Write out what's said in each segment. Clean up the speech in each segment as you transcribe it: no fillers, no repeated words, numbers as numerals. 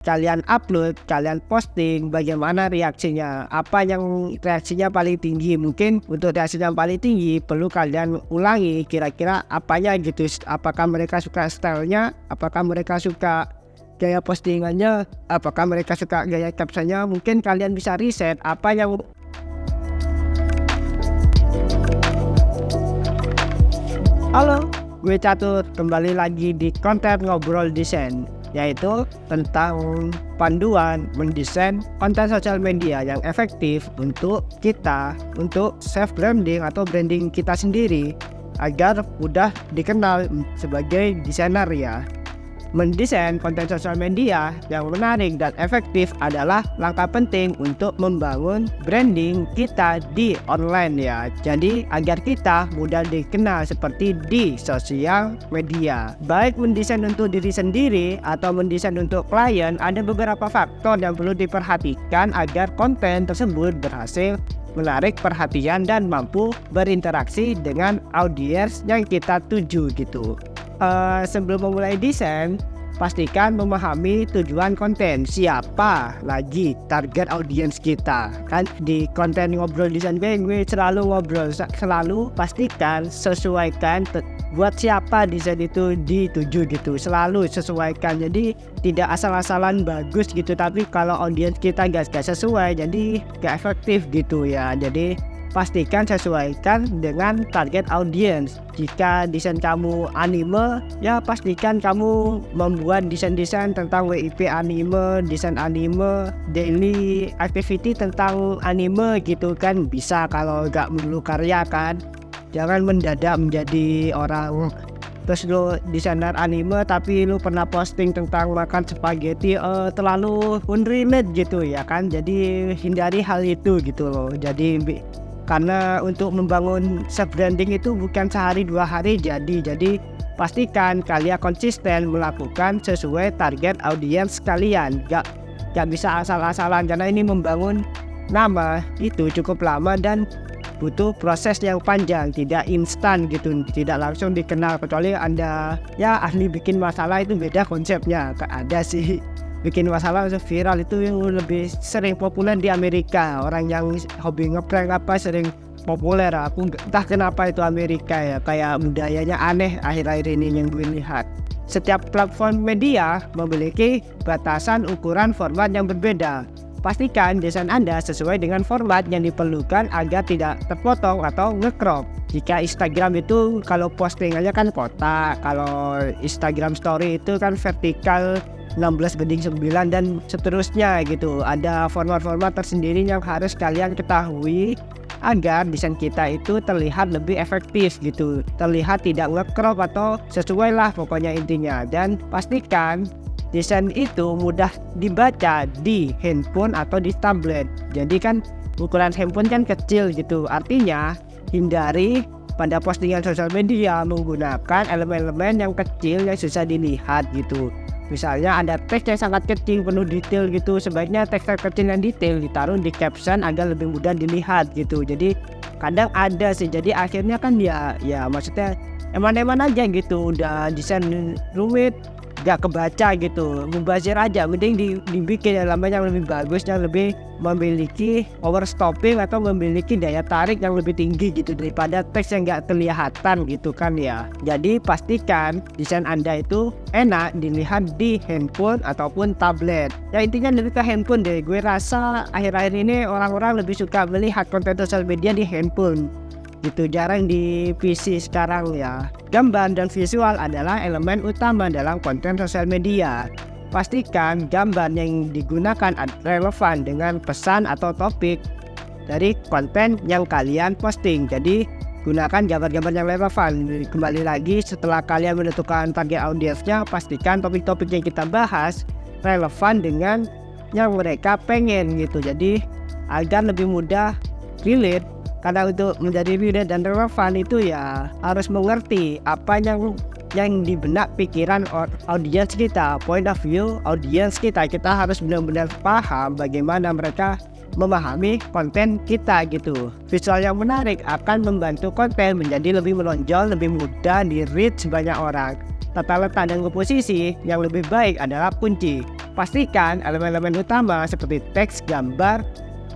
kalian upload, kalian posting, bagaimana reaksinya, apa yang reaksinya paling tinggi. Mungkin untuk reaksinya yang paling tinggi perlu kalian ulangi kira-kira apanya gitu, apakah mereka suka stylenya, apakah mereka suka gaya postingannya, apakah mereka suka gaya captionnya. Mungkin kalian bisa riset apa yang Halo, gue Catur, kembali lagi di konten ngobrol desain, yaitu tentang panduan mendesain konten sosial media yang efektif untuk kita, untuk self branding atau branding kita sendiri agar mudah dikenal sebagai desainer ya. Mendesain konten sosial media yang menarik dan efektif adalah langkah penting untuk membangun branding kita di online ya. Jadi agar kita mudah dikenal seperti di sosial media. Baik mendesain untuk diri sendiri atau mendesain untuk klien, ada beberapa faktor yang perlu diperhatikan agar konten tersebut berhasil menarik perhatian dan mampu berinteraksi dengan audiens yang kita tuju gitu. Sebelum memulai desain, pastikan memahami tujuan konten, siapa lagi target audiens kita. Kan di konten ngobrol desain gue selalu ngobrol, selalu pastikan sesuaikan buat siapa desain itu dituju gitu, selalu sesuaikan. Jadi tidak asal-asalan bagus gitu, tapi kalau audiens kita gak sesuai jadi gak efektif gitu ya. Jadi pastikan sesuaikan dengan target audiens. Jika desain kamu anime, ya pastikan kamu membuat desain-desain tentang WIP anime, desain anime, daily activity tentang anime gitu kan bisa kalau gak melulu karya kan. Jangan mendadak menjadi orang terus lu desainer anime tapi lu pernah posting tentang makan spaghetti terlalu unrelate gitu ya kan. Jadi hindari hal itu gitu loh. Jadi karena untuk membangun self branding itu bukan sehari dua hari jadi pastikan kalian konsisten melakukan sesuai target audiens kalian. Gak bisa asal-asalan karena ini membangun nama itu cukup lama dan butuh proses yang panjang, tidak instan gitu, tidak langsung dikenal. Kecuali Anda ya ahli bikin masalah, itu beda konsepnya. Ada sih bikin masalah viral itu yang lebih sering populer di Amerika. Orang yang hobi ngeprank apa sering populer. Aku entah kenapa itu Amerika ya, kayak budayanya aneh akhir-akhir ini yang gue lihat. Setiap platform media memiliki batasan ukuran format yang berbeda. Pastikan desain Anda sesuai dengan format yang diperlukan agar tidak terpotong atau nge-crop. Jika Instagram itu kalau postingannya kan kotak, kalau Instagram story itu kan vertikal 16:9 dan seterusnya gitu. Ada format-format tersendiri yang harus kalian ketahui agar desain kita itu terlihat lebih efektif gitu, terlihat tidak nge-crop atau sesuai lah pokoknya intinya. Dan pastikan desain itu mudah dibaca di handphone atau di tablet. Jadi kan ukuran handphone kan kecil gitu, artinya hindari pada postingan sosial media menggunakan elemen-elemen yang kecil yang susah dilihat gitu. Misalnya ada teks yang sangat kecil penuh detail gitu, sebaiknya teks kecil yang detail ditaruh di caption agar lebih mudah dilihat gitu. Jadi kadang ada sih, jadi akhirnya kan ya maksudnya eman-eman aja gitu, udah desain rumit gak kebaca gitu, mubazir aja. Mending dibikin elemen yang lebih bagus, yang lebih memiliki power stopping atau memiliki daya tarik yang lebih tinggi gitu daripada teks yang gak kelihatan gitu kan ya. Jadi pastikan desain Anda itu enak dilihat di handphone ataupun tablet. Ya intinya dari ke handphone deh. Gue rasa akhir-akhir ini orang-orang lebih suka melihat konten sosial media di handphone gitu, jarang di PC sekarang ya. Gambar dan visual adalah elemen utama dalam konten sosial media. Pastikan gambar yang digunakan relevan dengan pesan atau topik dari konten yang kalian posting. Jadi gunakan gambar-gambar yang relevan. Kembali lagi, setelah kalian menentukan target audiensnya, pastikan topik-topik yang kita bahas relevan dengan yang mereka pengen gitu. Jadi agar lebih mudah relate. Karena untuk menjadi relate dan relevan itu ya harus mengerti apa yang di benak pikiran audiens kita, point of view audiens kita. Kita harus benar-benar paham bagaimana mereka memahami konten kita gitu. Visual yang menarik akan membantu konten menjadi lebih menonjol, lebih mudah di reach banyak orang. Tata letak dan komposisi yang lebih baik adalah kunci. pastikan elemen-elemen utama seperti teks, gambar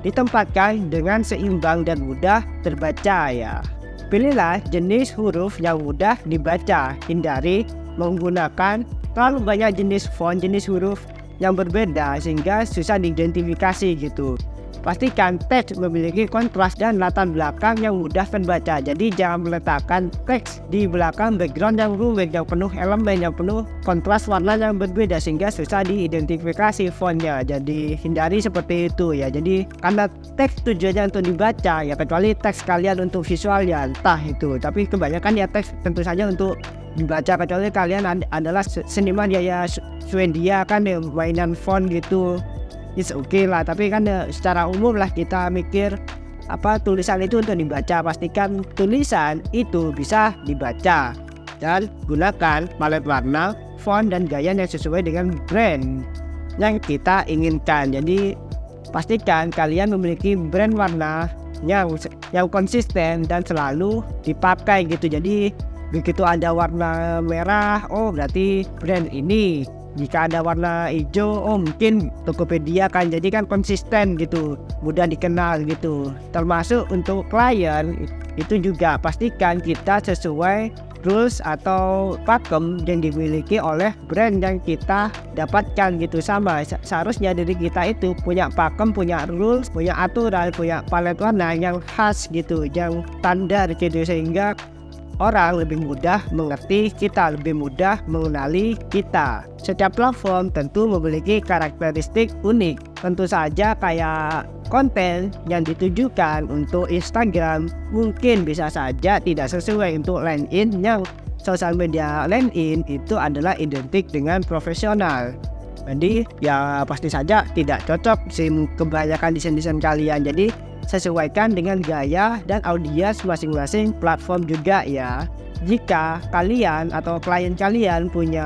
ditempatkan dengan seimbang dan mudah terbaca ya. Pilihlah jenis huruf yang mudah dibaca. Hindari menggunakan terlalu banyak jenis font, jenis huruf yang berbeda sehingga susah diidentifikasi gitu. Pastikan teks memiliki kontras dan latar belakang yang mudah terbaca. Jadi jangan meletakkan teks di belakang background yang rumit, yang penuh elemen, yang penuh kontras warna yang berbeda sehingga susah diidentifikasi fontnya. Jadi hindari seperti itu ya. Jadi karena teks tujuannya untuk dibaca ya, kecuali teks kalian untuk visual ya entah itu. Tapi kebanyakan ya teks tentu saja untuk dibaca, kecuali kalian adalah seniman ya Swedia kan ya, mainan font gitu. It's okay lah, tapi kan secara umum lah kita mikir tulisan itu untuk dibaca. Pastikan tulisan itu bisa dibaca dan gunakan palet warna, font dan gaya yang sesuai dengan brand yang kita inginkan. Jadi pastikan kalian memiliki brand warna yang konsisten dan selalu dipakai gitu. Jadi begitu ada warna merah, oh berarti brand ini. Jika ada warna hijau, oh mungkin Tokopedia kan. Jadi kan konsisten gitu, mudah dikenal gitu. Termasuk untuk klien itu juga pastikan kita sesuai rules atau pakem yang dimiliki oleh brand yang kita dapatkan gitu. Sama seharusnya dari kita itu punya pakem, punya rules, punya aturan, punya palet warna yang khas gitu, yang standar gitu, sehingga orang lebih mudah mengerti kita, lebih mudah mengenali kita. Setiap platform tentu memiliki karakteristik unik. Tentu saja kayak konten yang ditujukan untuk Instagram mungkin bisa saja tidak sesuai untuk LinkedIn, yang sosial media LinkedIn itu adalah identik dengan profesional. Jadi ya pasti saja tidak cocok sih kebanyakan desain-desain kalian. Jadi sesuaikan dengan gaya dan audiens masing-masing platform juga ya. Jika kalian atau klien kalian punya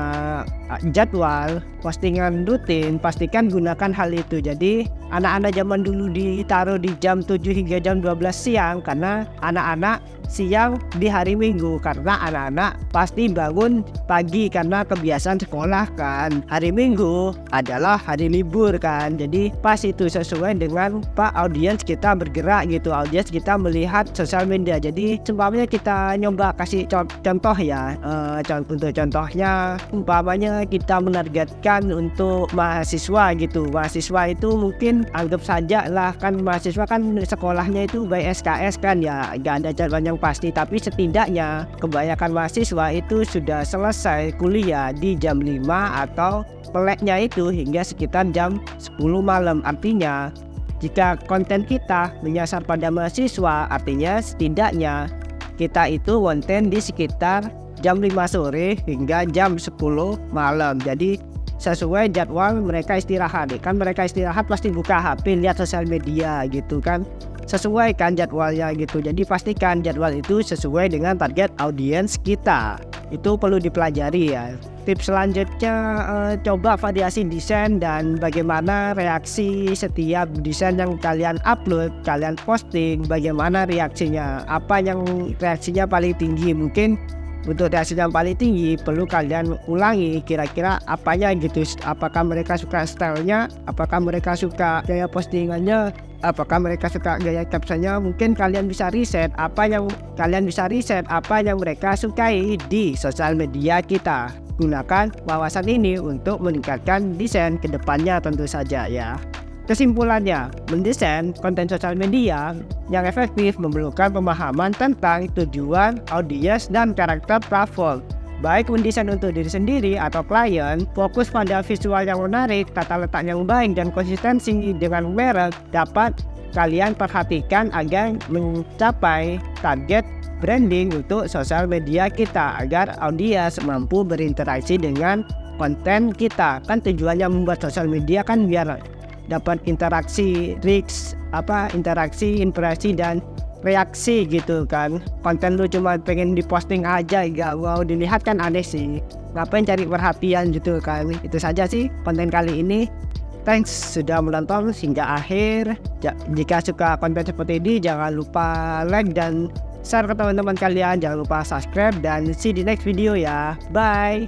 jadwal postingan rutin, pastikan gunakan hal itu. Jadi anak-anak zaman dulu ditaruh di jam 7 hingga jam 12 siang karena anak-anak siang di hari Minggu, karena anak-anak pasti bangun pagi karena kebiasaan sekolah kan. Hari Minggu adalah hari libur kan. Jadi pas itu sesuai dengan audiens kita bergerak gitu, audiens kita melihat sosial media. Jadi umpamanya kita nyoba kasih contoh ya, untuk contohnya umpamanya kita menargetkan untuk mahasiswa gitu. Mahasiswa itu mungkin anggap saja lah kan, mahasiswa kan sekolahnya itu by SKS kan ya, gak ada jadwal yang pasti, tapi setidaknya kebanyakan mahasiswa itu sudah selesai kuliah di jam 5 atau peleknya itu hingga sekitar jam 10 malam. Artinya jika konten kita menyasar pada mahasiswa, artinya setidaknya kita itu konten di sekitar jam 5 sore hingga jam 10 malam. Jadi sesuai jadwal mereka istirahat. Kan mereka istirahat pasti buka HP, lihat sosial media gitu kan. Sesuaikan jadwalnya gitu. Jadi pastikan jadwal itu sesuai dengan target audiens kita. Itu perlu dipelajari ya. Tips selanjutnya, coba variasi desain dan bagaimana reaksi setiap desain yang kalian upload, kalian posting, bagaimana reaksinya, apa yang reaksinya paling tinggi. Mungkin untuk reaksi yang paling tinggi perlu kalian ulangi kira-kira apanya gitu. Apakah mereka suka stylenya, apakah mereka suka gaya postingannya, apakah mereka suka gaya captionnya. Mungkin kalian bisa riset apa yang mereka sukai di sosial media kita. Gunakan wawasan ini untuk meningkatkan desain kedepannya tentu saja ya. Kesimpulannya, mendesain konten sosial media yang efektif memerlukan pemahaman tentang tujuan, audiens, dan karakter platform. Baik mendesain untuk diri sendiri atau klien, fokus pada visual yang menarik, tata letak yang baik, dan konsistensi dengan merek dapat kalian perhatikan agar mencapai target branding untuk sosial media kita, agar audiens mampu berinteraksi dengan konten kita. Kan tujuannya membuat sosial media kan biar dapat interaksi, interaksi, impresi, dan reaksi gitu kan. Konten lu cuma pengen diposting aja, gak mau dilihat kan aneh sih. Ngapain cari perhatian gitu kan. Itu saja sih konten kali ini. Thanks sudah menonton hingga akhir. Jika suka konten seperti ini, jangan lupa like dan share ke teman-teman kalian. Jangan lupa subscribe dan see di next video ya. Bye.